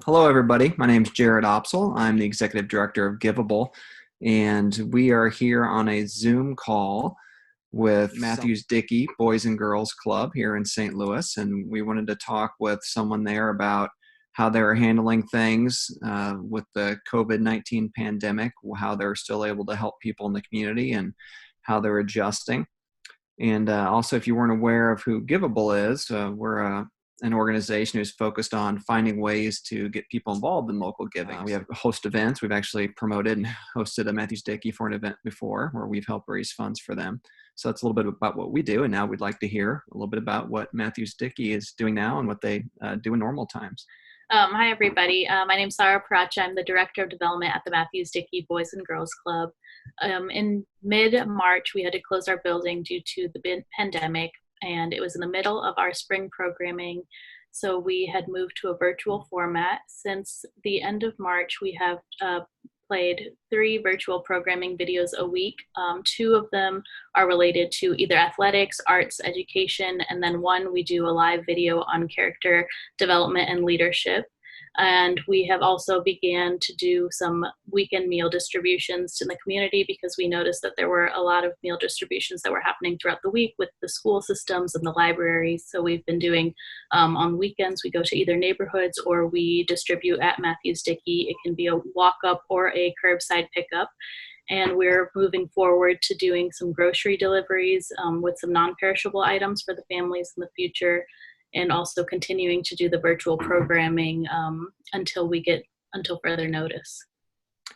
Hello, everybody. My name is Jared Opsel. I'm the Executive Director of Givable, and we are here on a Zoom call with Mathews-Dickey Boys and Girls Club here in St. Louis, and we wanted to talk with someone there about how they're handling things with the COVID-19 pandemic, how they're still able to help people in the community, and how they're adjusting. And also, if you weren't aware of who Givable is, we're an organization who's focused on finding ways to get people involved in local giving. We have host events. We've actually promoted and hosted a Mathews-Dickey for an event before where we've helped raise funds for them. So that's a little bit about what we do. And now we'd like to hear a little bit about what Mathews-Dickey is doing now and what they do in normal times. Hi, everybody. My name is Sarah Paracha. I'm the Director of Development at the Mathews-Dickey Boys and Girls Club. In mid-March, we had to close our building due to the pandemic, and it was in the middle of our spring programming. So we had moved to a virtual format. Since the end of March, we have played 3 virtual programming videos a week. 2 of them are related to either athletics, arts, education, and then 1 we do a live video on character development and leadership. And we have also began to do some weekend meal distributions to the community because we noticed that there were a lot of meal distributions that were happening throughout the week with the school systems and the libraries. So we've been doing on weekends, we go to either neighborhoods or we distribute at Mathews-Dickey. It can be a walk-up or a curbside pickup. And we're moving forward to doing some grocery deliveries with some non-perishable items for the families in the future, and also continuing to do the virtual programming until further notice.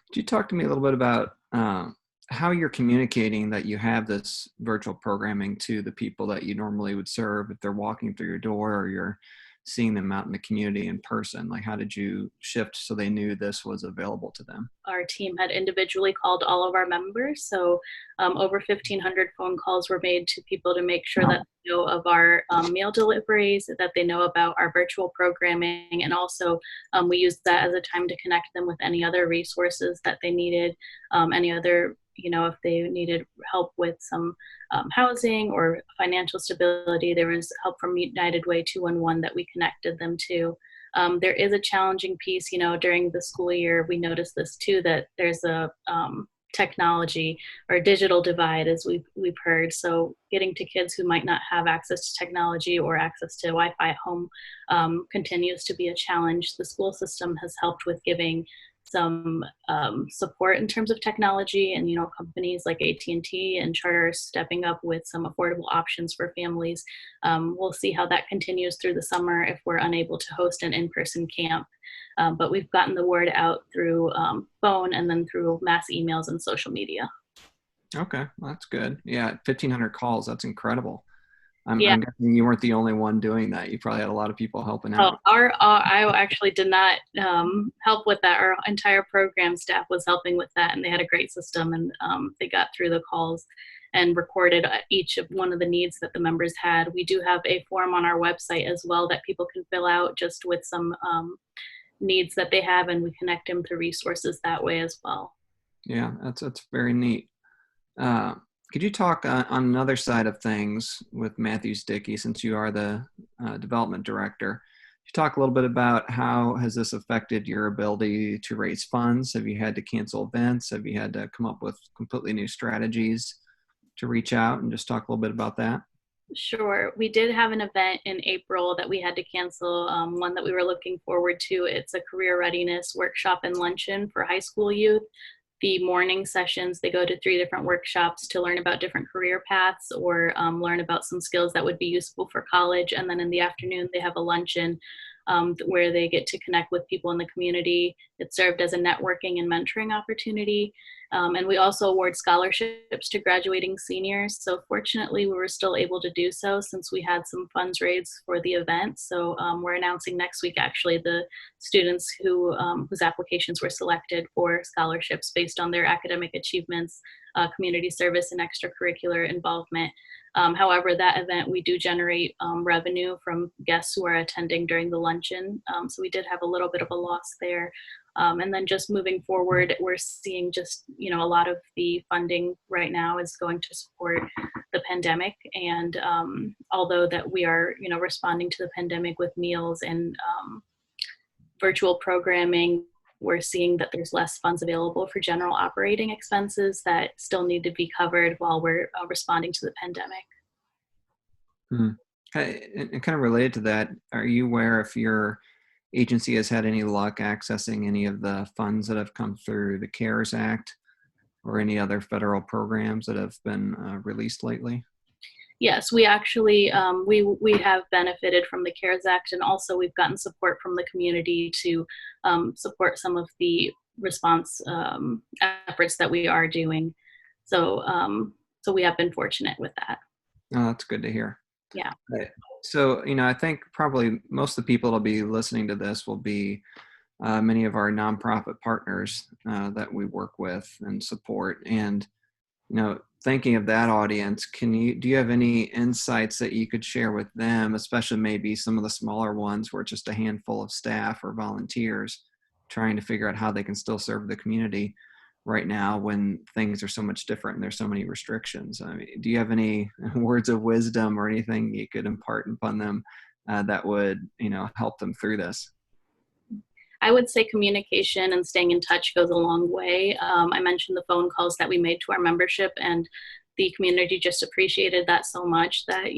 Could you talk to me a little bit about how you're communicating that you have this virtual programming to the people that you normally would serve if they're walking through your door or you're seeing them out in the community in person? Like, how did you shift so they knew this was available to them? Our team had individually called all of our members. So over 1,500 phone calls were made to people to make sure that they know of our meal deliveries, that they know about our virtual programming, and also we used that as a time to connect them with any other resources that they needed, any other, if they needed help with some housing or financial stability, there was help from United Way 211 that we connected them to. There is a challenging piece, during the school year, we noticed this too, that there's a technology or digital divide, as we've heard. So getting to kids who might not have access to technology or access to Wi-Fi at home continues to be a challenge. The school system has helped with giving some support in terms of technology, and companies like AT&T and Charter are stepping up with some affordable options for families. We'll see how that continues through the summer if we're unable to host an in-person camp, but we've gotten the word out through phone and then through mass emails and social media. Okay, well, that's good. Yeah, 1,500 calls, that's incredible. I'm guessing you weren't the only one doing that. You probably had a lot of people helping out. I actually did not help with that. Our entire program staff was helping with that, and they had a great system, and they got through the calls and recorded each of one of the needs that the members had. We do have a form on our website as well that people can fill out just with some needs that they have, and we connect them to resources that way as well. Yeah, that's very neat. Could you talk on another side of things with Mathews-Dickey, since you are the development director? Could you talk a little bit about how has this affected your ability to raise funds? Have you had to cancel events? Have you had to come up with completely new strategies to reach out, and just talk a little bit about that? Sure. We did have an event in April that we had to cancel, one that we were looking forward to. It's a career readiness workshop and luncheon for high school youth. The morning sessions, they go to 3 different workshops to learn about different career paths or learn about some skills that would be useful for college. And then in the afternoon, they have a luncheon where they get to connect with people in the community. It served as a networking and mentoring opportunity. And we also award scholarships to graduating seniors. So fortunately, we were still able to do so since we had some funds raised for the event. So we're announcing next week, actually, the students whose applications were selected for scholarships based on their academic achievements, community service, and extracurricular involvement. However, that event, we do generate revenue from guests who are attending during the luncheon. So we did have a little bit of a loss there. And then just moving forward, we're seeing just, a lot of the funding right now is going to support the pandemic. And although that we are, responding to the pandemic with meals and virtual programming, we're seeing that there's less funds available for general operating expenses that still need to be covered while we're responding to the pandemic. Hmm. And kind of related to that, are you aware if your agency has had any luck accessing any of the funds that have come through the CARES Act or any other federal programs that have been released lately? Yes, we actually we have benefited from the CARES Act, and also we've gotten support from the community to support some of the response efforts that we are doing. So so we have been fortunate with that. Oh, that's good to hear. Yeah. Right. So, I think probably most of the people that'll be listening to this will be many of our nonprofit partners that we work with and support. And, thinking of that audience, do you have any insights that you could share with them, especially maybe some of the smaller ones where it's just a handful of staff or volunteers trying to figure out how they can still serve the community right now when things are so much different and there's so many restrictions? I mean, do you have any words of wisdom or anything you could impart upon them that would, help them through this? I would say communication and staying in touch goes a long way. I mentioned the phone calls that we made to our membership, and the community just appreciated that so much that,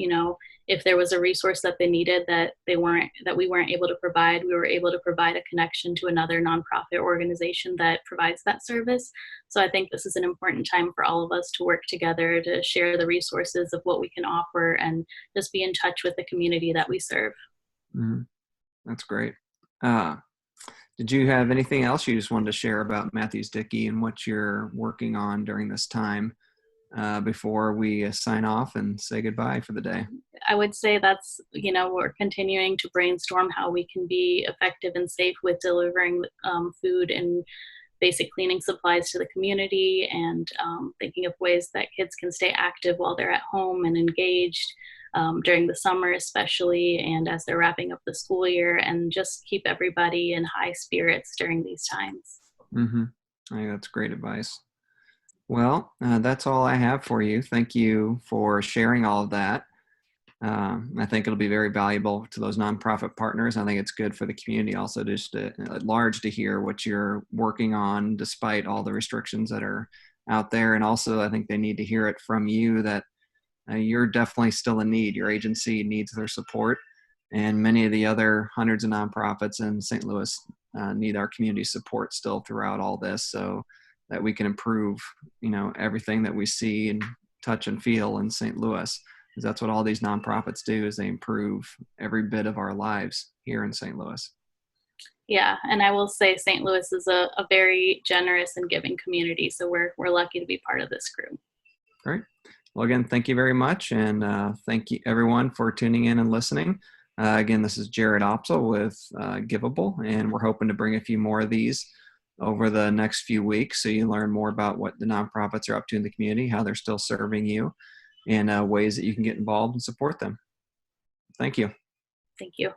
if there was a resource that they needed that we weren't able to provide, we were able to provide a connection to another nonprofit organization that provides that service. So I think this is an important time for all of us to work together to share the resources of what we can offer and just be in touch with the community that we serve. Mm-hmm. That's great. Did you have anything else you just wanted to share about Mathews-Dickey and what you're working on during this time before we sign off and say goodbye for the day? I would say that's, we're continuing to brainstorm how we can be effective and safe with delivering food and basic cleaning supplies to the community, and thinking of ways that kids can stay active while they're at home and engaged during the summer especially, and as they're wrapping up the school year, and just keep everybody in high spirits during these times. Mm-hmm. I think that's great advice. Well, that's all I have for you. Thank you for sharing all of that. I think it'll be very valuable to those nonprofit partners. I think it's good for the community also just at large to hear what you're working on despite all the restrictions that are out there. And also, I think they need to hear it from you that you're definitely still in need. Your agency needs their support, and many of the other hundreds of nonprofits in St. Louis need our community support still throughout all this, so that we can improve, everything that we see and touch and feel in St. Louis. Because that's what all these nonprofits do, is they improve every bit of our lives here in St. Louis. Yeah, and I will say St. Louis is a very generous and giving community, so we're lucky to be part of this group. Great. Well, again, thank you very much, and thank you everyone for tuning in and listening. Again, this is Jared Opsel with Givable, and we're hoping to bring a few more of these over the next few weeks so you learn more about what the nonprofits are up to in the community, how they're still serving you, and ways that you can get involved and support them. Thank you. Thank you.